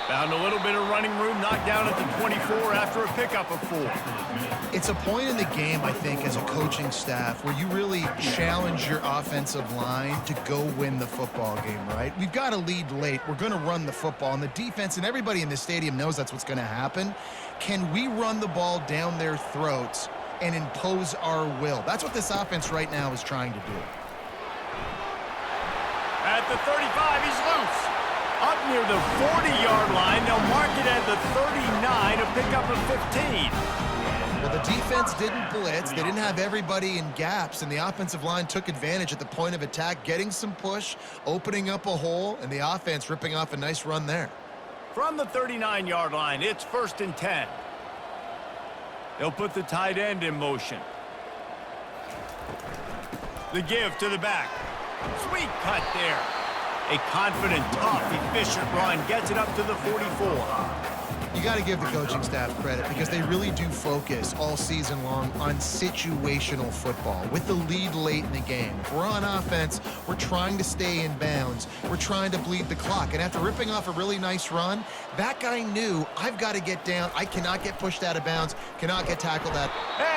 Found a little bit of running room, knocked down at the 24 after a pickup of 4. It's a point in the game, I think, as a coaching staff where you really challenge your offensive line to go win the football game, right? We've got a lead late. We're going to run the football, and the defense and everybody in the stadium knows that's what's going to happen. Can we run the ball down their throats and impose our will? That's what this offense right now is trying to do. At the 35, he's loose. Up near the 40-yard line, they'll mark it at the 39, a pickup of 15. Well, the defense didn't blitz. They didn't have everybody in gaps, and the offensive line took advantage at the point of attack, getting some push, opening up a hole, and the offense ripping off a nice run there. From the 39-yard line, it's 1st and 10. They'll put the tight end in motion. The give to the back. Sweet cut there. A confident, tough, efficient run gets it up to the 44. You got to give the coaching staff credit because they really do focus all season long on situational football. With the lead late in the game, if we're on offense, we're trying to stay in bounds. We're trying to bleed the clock. And after ripping off a really nice run, that guy knew, I've got to get down. I cannot get pushed out of bounds, cannot get tackled out.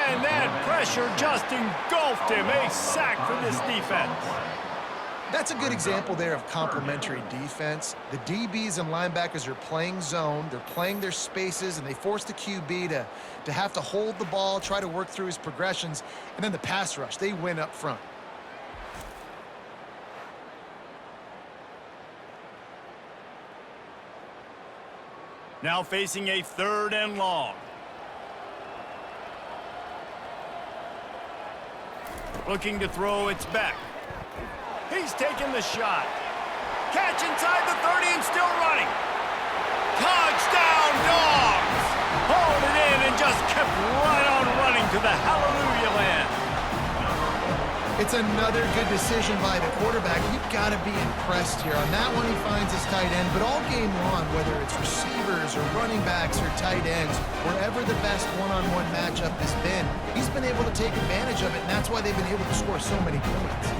And that pressure just engulfed him. A sack for this defense. That's a good example there of complementary defense. The DBs and linebackers are playing zone, they're playing their spaces, and they force the QB to have to hold the ball, try to work through his progressions, and then the pass rush, they win up front. Now facing a 3rd and long. Looking to throw, it's back. He's taking the shot. Catch inside the 30 and still running. Touchdown, Dogs! Hauled it in and just kept right on running to the hallelujah land. It's another good decision by the quarterback. You've got to be impressed here. On that one, he finds his tight end, but all game long, whether it's receivers or running backs or tight ends, wherever the best one-on-one matchup has been, he's been able to take advantage of it, and that's why they've been able to score so many points.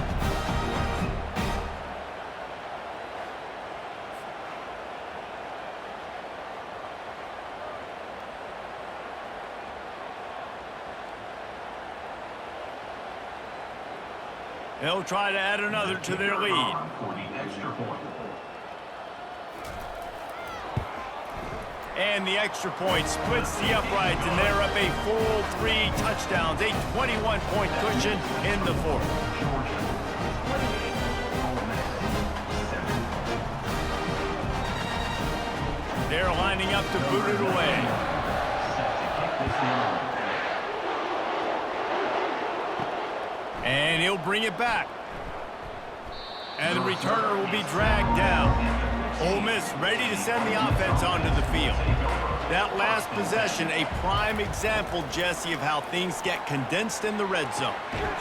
They'll try to add another to their lead. And the extra point splits the uprights, and they're up a full 3 touchdowns, a 21-point cushion in the fourth. They're lining up to boot it away. And he'll bring it back. And the returner will be dragged down. Ole Miss ready to send the offense onto the field. That last possession, a prime example, Jesse, of how things get condensed in the red zone.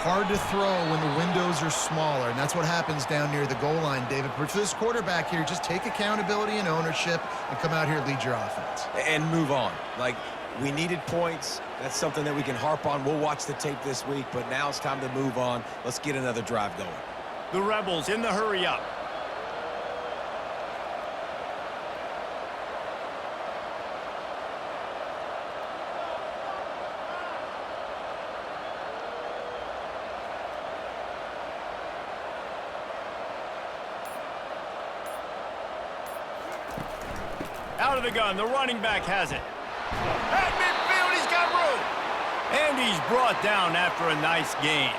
Hard to throw when the windows are smaller, and that's what happens down near the goal line, David. But for this quarterback here, just take accountability and ownership and come out here and lead your offense. And move on. Like, we needed points. That's something that we can harp on. We'll watch the tape this week, but now it's time to move on. Let's get another drive going. The Rebels in the hurry up. Out of the gun, the running back has it. At midfield, he's got room. And he's brought down after a nice gain.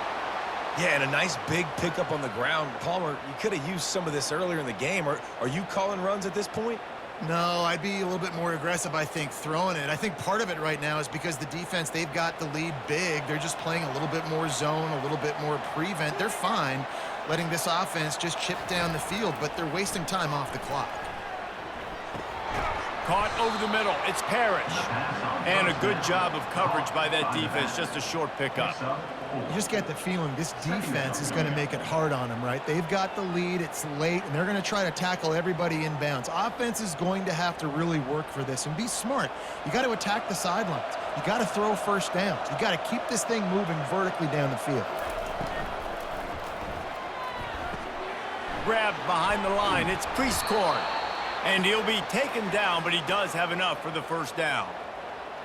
Yeah, and a nice big pickup on the ground. Palmer, you could have used some of this earlier in the game. Are you calling runs at this point? No, I'd be a little bit more aggressive, I think, throwing it. I think part of it right now is because the defense, they've got the lead big. They're just playing a little bit more zone, a little bit more prevent. They're fine letting this offense just chip down the field, but they're wasting time off the clock. Caught over the middle. It's Parrish. And a good job of coverage by that defense. Just a short pickup. You just get the feeling this defense is going to make it hard on them, right? They've got the lead. It's late, and they're going to try to tackle everybody inbounds. Offense is going to have to really work for this and be smart. You got to attack the sidelines. You got to throw first downs. You got to keep this thing moving vertically down the field. Grabbed behind the line. It's Priestcorn. And he'll be taken down, but he does have enough for the first down.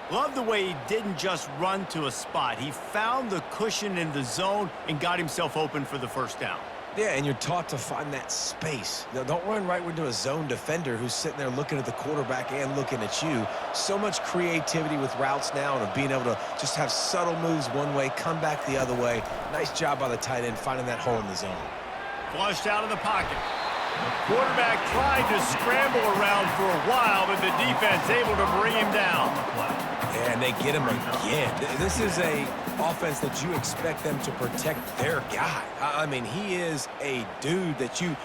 Love the way he didn't just run to a spot. He found the cushion in the zone and got himself open for the first down. Yeah, and you're taught to find that space. Now, don't run right into a zone defender who's sitting there looking at the quarterback and looking at you. So much creativity with routes now and of being able to just have subtle moves one way, come back the other way. Nice job by the tight end finding that hole in the zone. Flushed out of the pocket. Quarterback tried to scramble around for a while, but the defense able to bring him down. And they get him again. This is a offense that you expect them to protect their guy. I mean, he is a dude that you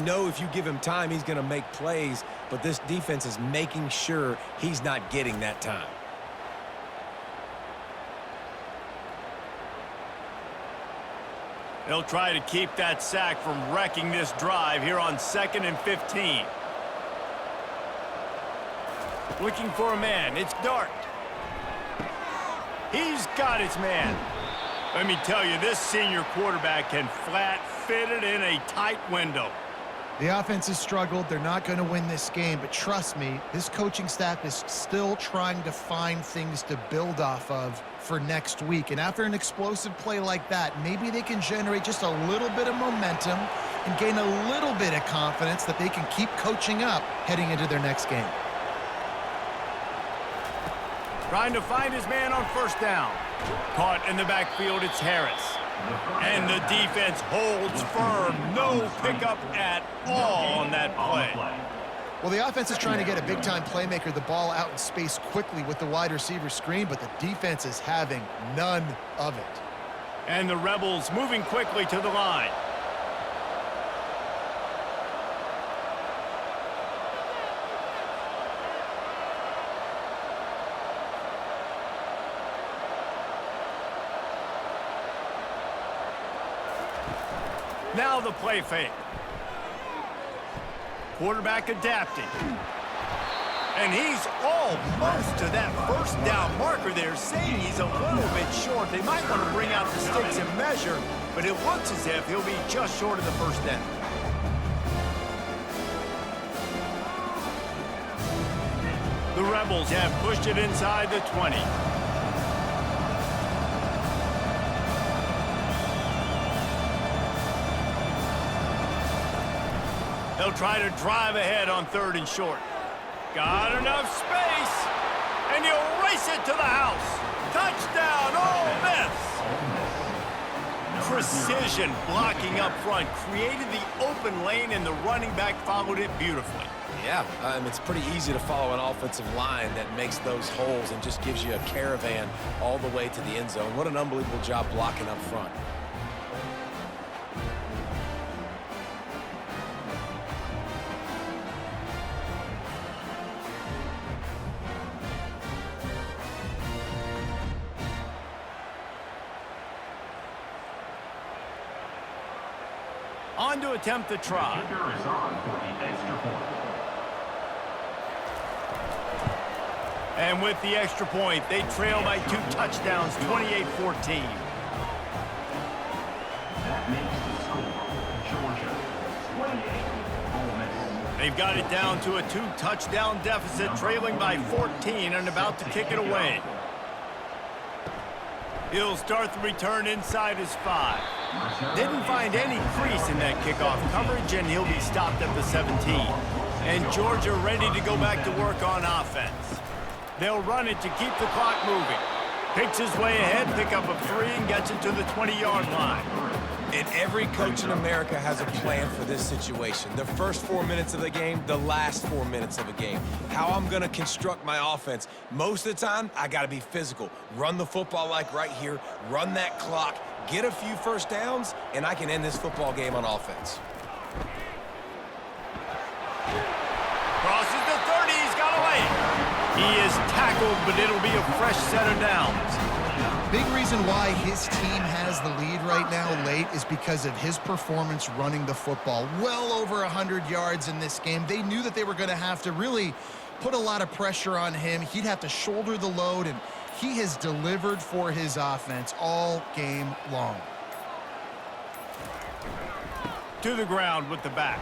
know if you give him time, he's going to make plays, but this defense is making sure he's not getting that time. They'll try to keep that sack from wrecking this drive here on 2nd and 15. Looking for a man. It's Dart. He's got his man. Let me tell you, this senior quarterback can flat fit it in a tight window. The offense has struggled. They're not going to win this game, but trust me, this coaching staff is still trying to find things to build off of for next week. And after an explosive play like that, maybe they can generate just a little bit of momentum and gain a little bit of confidence that they can keep coaching up heading into their next game. Trying to find his man on first down. Caught in the backfield, it's Harris. And the defense holds firm. No pickup at all on that play. Well, the offense is trying to get a big-time playmaker the ball out in space quickly with the wide receiver screen, but the defense is having none of it. And the Rebels moving quickly to the line. Now the play fake. Quarterback adapting. And he's almost to that first down marker there, saying he's a little bit short. They might want to bring out the sticks and measure, but it looks as if he'll be just short of the first down. The Rebels have pushed it inside the 20. They'll try to drive ahead on 3rd and short. Got enough space, and he'll race it to the house. Touchdown, Ole Miss! Precision blocking up front created the open lane, and the running back followed it beautifully. Yeah, it's pretty easy to follow an offensive line that makes those holes and just gives you a caravan all the way to the end zone. What an unbelievable job blocking up front. On to attempt the try. And with the extra point, they trail by 2 touchdowns, 28-14. That makes the score, Georgia 28, Ole Miss. They've got it down to a 2-touchdown deficit, trailing by 14 and about to kick it away. He'll start the return inside his 5. Didn't find any crease in that kickoff coverage, and he'll be stopped at the 17. And Georgia ready to go back to work on offense. They'll run it to keep the clock moving. Picks his way ahead, pick up a 3, and gets it to the 20-yard line. And every coach in America has a plan for this situation. The first 4 minutes of the game, the last 4 minutes of a game. How I'm going to construct my offense. Most of the time, I got to be physical. Run the football like right here. Run that clock. Get a few first downs, and I can end this football game on offense. Crosses the 30. He's got away. He is tackled, but it'll be a fresh set of downs. Big reason why his team has the lead right now late is because of his performance running the football. Well over 100 yards in this game. They knew that they were going to have to really put a lot of pressure on him. He'd have to shoulder the load, and he has delivered for his offense all game long. To the ground with the back.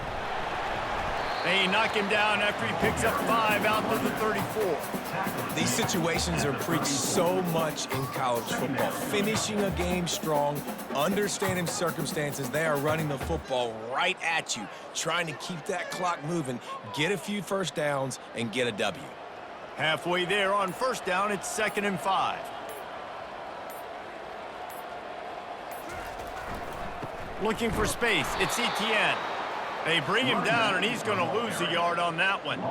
They knock him down after he picks up 5 out to the 34. These situations are preached so much in college football. Finishing a game strong, understanding circumstances. They are running the football right at you, trying to keep that clock moving, get a few first downs, and get a W. Halfway there on 1st down, it's 2nd and 5. Looking for space, it's Etienne. They bring him down, and he's going to lose a yard on that one.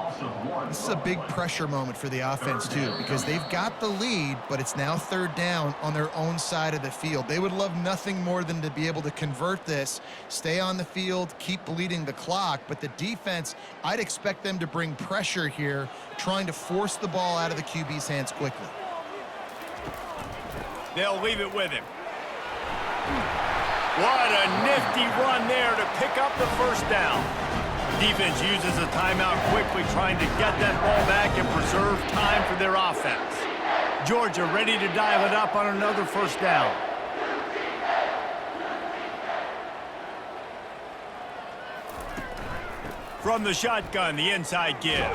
This is a big pressure moment for the offense, too, because they've got the lead, but it's now 3rd down on their own side of the field. They would love nothing more than to be able to convert this, stay on the field, keep bleeding the clock. But the defense, I'd expect them to bring pressure here, trying to force the ball out of the QB's hands quickly. They'll leave it with him. What a nifty run there to pick up the 1st down. Defense uses a timeout quickly, trying to get that ball back and preserve time for their offense. Georgia ready to dial it up on another 1st down. From the shotgun, the inside give.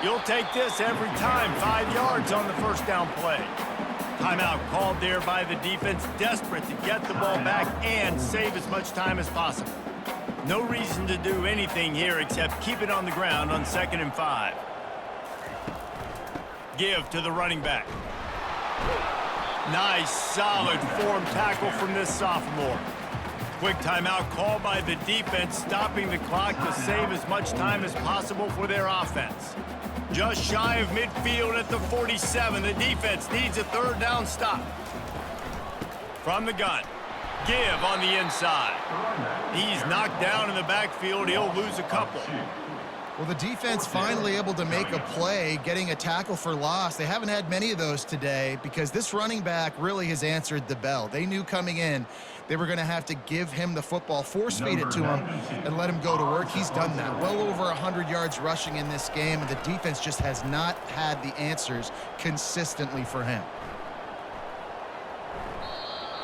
You'll take this every time. 5 yards on the 1st down play. Timeout called there by the defense, desperate to get the ball back and save as much time as possible. No reason to do anything here except keep it on the ground on 2nd and 5. Give to the running back. Nice, solid form tackle from this sophomore. Quick timeout called by the defense, stopping the clock to save as much time as possible for their offense. Just shy of midfield at the 47. The defense needs a 3rd down stop. From the gun. Give on the inside. He's knocked down in the backfield. He'll lose a couple. Well, the defense finally able to make a play, getting a tackle for loss. They haven't had many of those today because this running back really has answered the bell. They knew coming in they were going to have to give him the football, force feed it to him, and let him go to work. He's done that. Well over 100 yards rushing in this game, and the defense just has not had the answers consistently for him.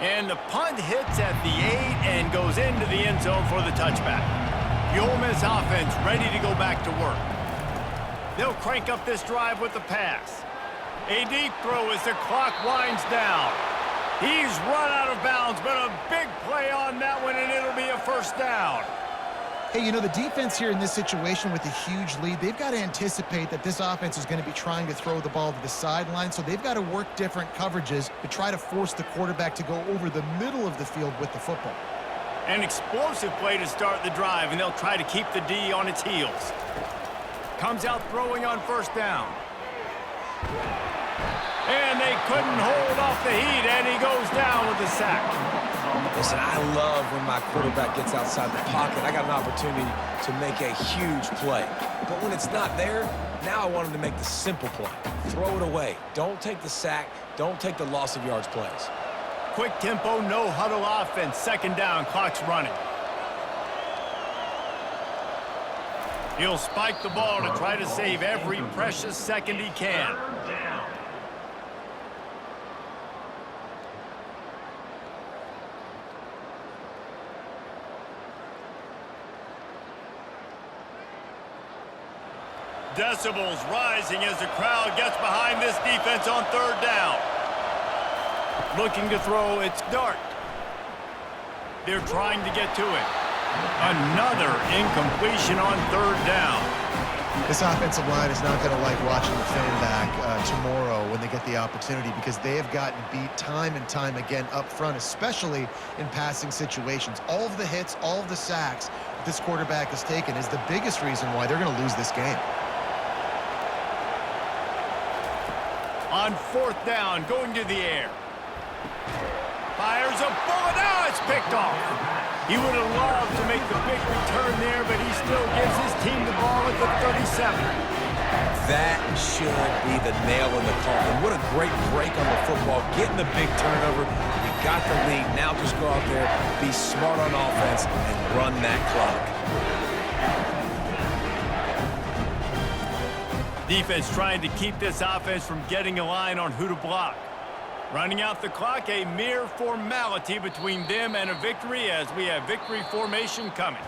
And the punt hits at the 8 and goes into the end zone for the touchback. The Ole Miss offense ready to go back to work. They'll crank up this drive with the pass. A deep throw as the clock winds down. He's run out of bounds, but a big play on that one, and it'll be a 1st down. Hey, you know, the defense here in this situation with a huge lead, they've got to anticipate that this offense is going to be trying to throw the ball to the sideline, so they've got to work different coverages to try to force the quarterback to go over the middle of the field with the football. An explosive play to start the drive, and they'll try to keep the D on its heels. Comes out throwing on first down. And they couldn't hold off the heat, and he goes down with the sack. Listen, I love when my quarterback gets outside the pocket. I got an opportunity to make a huge play. But when it's not there, now I want him to make the simple play. Throw it away. Don't take the sack. Don't take the loss of yards plays. Quick tempo, no huddle offense. Second down, clock's running. He'll spike the ball to try to save every precious second he can. Decibels rising as the crowd gets behind this defense on third down. Looking to throw, it's Dart. They're trying to get to it. Another incompletion on third down. This offensive line is not going to like watching the fan back tomorrow when they get the opportunity, because they have gotten beat time and time again up front, especially in passing situations. All of the hits, all of the sacks that this quarterback has taken is the biggest reason why they're going to lose this game. On fourth down, going to the air. Fires a bullet. Now it's picked off. He would have loved to make the big return there, but he still gives his team the ball at the 37. That should be the nail in the coffin. What a great break on the football. Getting the big turnover. You got the lead. Now just go out there, be smart on offense, and run that clock. Defense trying to keep this offense from getting a line on who to block. Running out the clock, a mere formality between them and a victory, as we have victory formation coming.